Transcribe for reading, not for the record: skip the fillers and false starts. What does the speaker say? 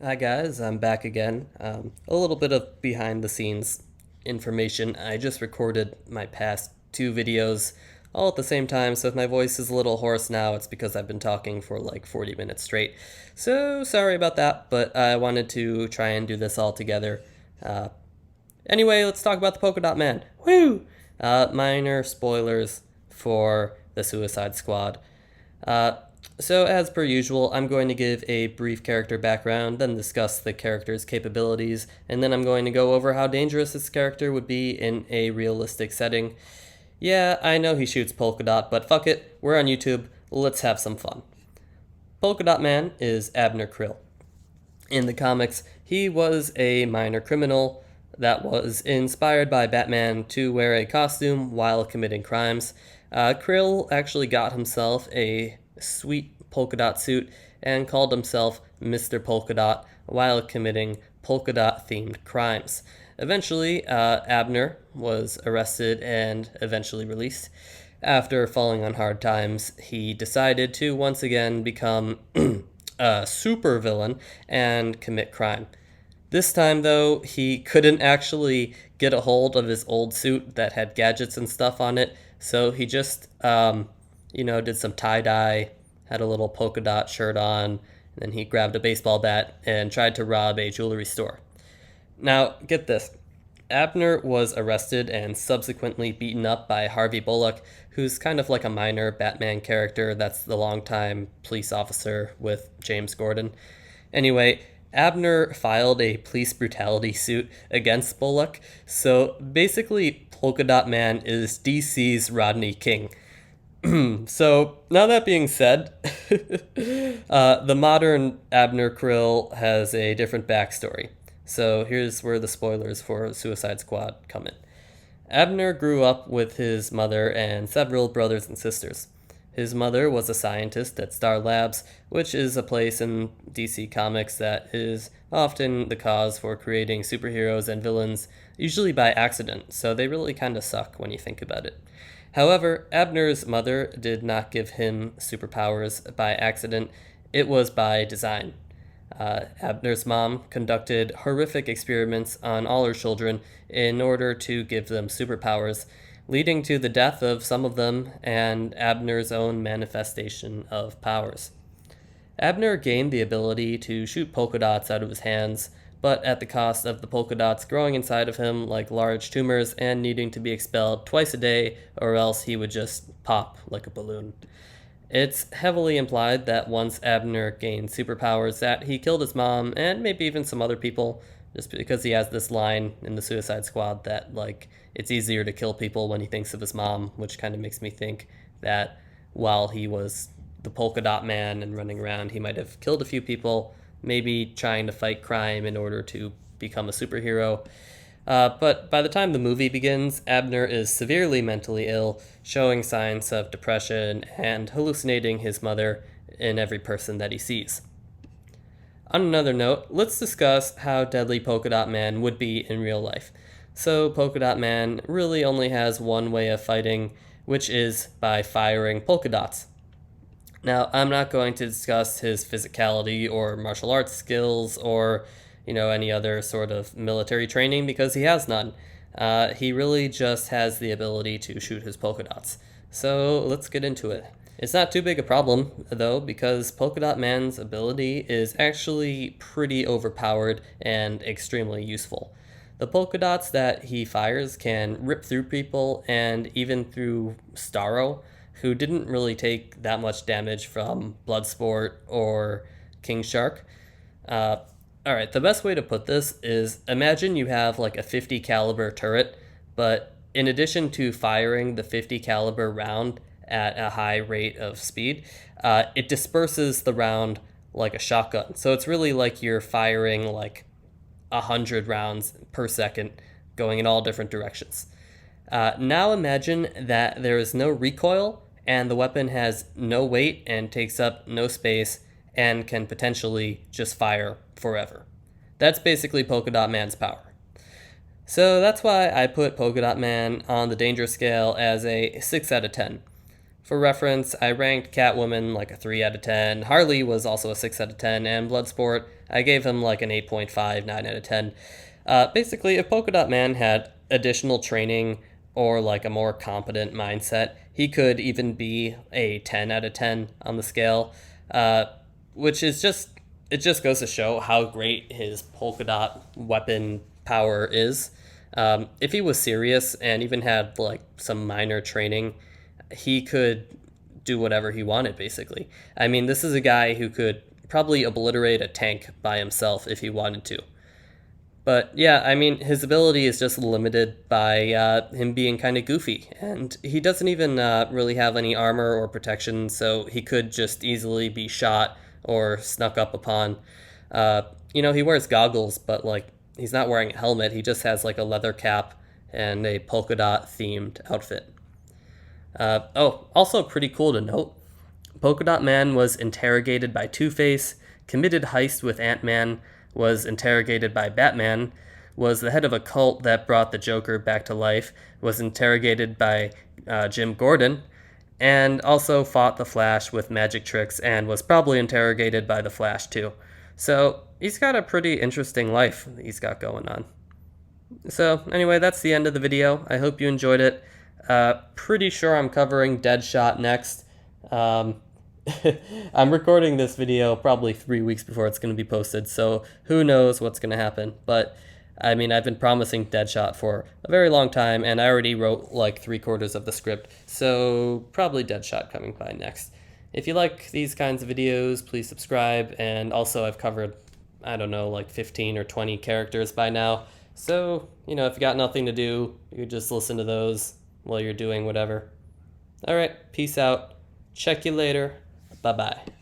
Hi guys, I'm back again. A little bit of behind the scenes information. I just recorded my past two videos all at the same time, so if my voice is a little hoarse now, it's because I've been talking for like 40 minutes straight. So sorry about that, but I wanted to try and do this all together. Uh, anyway, let's talk about the Polka Dot Man. Woo! Minor spoilers for the Suicide Squad. Uh, so, as per usual, I'm going to give a brief character background, then discuss the character's capabilities, and then I'm going to go over how dangerous this character would be in a realistic setting. Yeah, I know he shoots polka dot, but fuck it, we're on YouTube, let's have some fun. Polka Dot Man is Abner Krill. In the comics, he was a minor criminal that was inspired by Batman to wear a costume while committing crimes. Krill actually got himself a sweet polka dot suit and called himself Mr. Polka Dot while committing polka dot themed crimes. Eventually, Abner was arrested and eventually released. After falling on hard times, he decided to once again become a supervillain and commit crime. This time, though, he couldn't actually get a hold of his old suit that had gadgets and stuff on it, so he just, did some tie dye, had a little polka dot shirt on, and then he grabbed a baseball bat and tried to rob a jewelry store. Now, get this. Abner was arrested and subsequently beaten up by Harvey Bullock, who's kind of like a minor Batman character that's the longtime police officer with James Gordon. Anyway, Abner filed a police brutality suit against Bullock, so basically, Polka Dot Man is DC's Rodney King. So, now that being said, the modern Abner Krill has a different backstory. So, here's where the spoilers for Suicide Squad come in. Abner grew up with his mother and several brothers and sisters. His mother was a scientist at Star Labs, which is a place in DC Comics that is often the cause for creating superheroes and villains, usually by accident, so they really kind of suck when you think about it. However, Abner's mother did not give him superpowers by accident, it was by design. Abner's mom conducted horrific experiments on all her children in order to give them superpowers, leading to the death of some of them and Abner's own manifestation of powers. Abner gained the ability to shoot polka dots out of his hands, but at the cost of the polka dots growing inside of him like large tumors and needing to be expelled twice a day, or else he would just pop like a balloon. It's heavily implied that once Abner gained superpowers that he killed his mom and maybe even some other people, just because he has this line in the Suicide Squad that, like, it's easier to kill people when he thinks of his mom, which kind of makes me think that while he was the polka dot man and running around, he might have killed a few people, maybe trying to fight crime in order to become a superhero. But by the time the movie begins, Abner is severely mentally ill, showing signs of depression and hallucinating his mother in every person that he sees. On another note, let's discuss how deadly Polka Dot Man would be in real life. So, Polka Dot Man really only has one way of fighting, which is by firing polka dots. Now, I'm not going to discuss his physicality or martial arts skills or, any other sort of military training because he has none. He really just has the ability to shoot his polka dots. So, let's get into it. It's not too big a problem, though, because Polka Dot Man's ability is actually pretty overpowered and extremely useful. The polka dots that he fires can rip through people and even through Starro, who didn't really take that much damage from Bloodsport or King Shark. Uh, Alright, the best way to put this is imagine you have like a 50 caliber turret, but in addition to firing the 50 caliber round at a high rate of speed, it disperses the round like a shotgun. So it's really like you're firing like 100 rounds per second going in all different directions. Now imagine that there is no recoil and the weapon has no weight and takes up no space and can potentially just fire forever. That's basically Polka Dot Man's power. So that's why I put Polka Dot Man on the danger scale as a 6 out of 10. For reference, I ranked Catwoman like a 3 out of 10. Harley was also a 6 out of 10, and Bloodsport, I gave him like an 8.5, 9 out of 10. Basically, if Polka Dot Man had additional training or like a more competent mindset, he could even be a 10 out of 10 on the scale, which is just, it just goes to show how great his polka dot weapon power is. If he was serious and even had like some minor training, he could do whatever he wanted, basically. I mean, this is a guy who could probably obliterate a tank by himself if he wanted to. But yeah, I mean, his ability is just limited by him being kind of goofy, and he doesn't even really have any armor or protection, so he could just easily be shot or snuck up upon. He wears goggles, but like he's not wearing a helmet. He just has like a leather cap and a polka dot themed outfit. Also pretty cool to note, Polka Dot Man was interrogated by Two-Face, committed heist with Ant-Man, was interrogated by Batman, was the head of a cult that brought the Joker back to life, was interrogated by Jim Gordon, and also fought the Flash with magic tricks and was probably interrogated by the Flash too. So he's got a pretty interesting life that he's got going on. So anyway, that's the end of the video. I hope you enjoyed it. Pretty sure I'm covering Deadshot next. I'm recording this video probably 3 weeks before it's going to be posted, so who knows what's going to happen. But I mean, I've been promising Deadshot for a very long time, and I already wrote like 3/4 of the script, so probably Deadshot coming by next. If you like these kinds of videos, please subscribe, and also I've covered, I don't know, like 15 or 20 characters by now, so, if you got nothing to do, you just listen to those while you're doing whatever. Alright, peace out. Check you later. Bye-bye.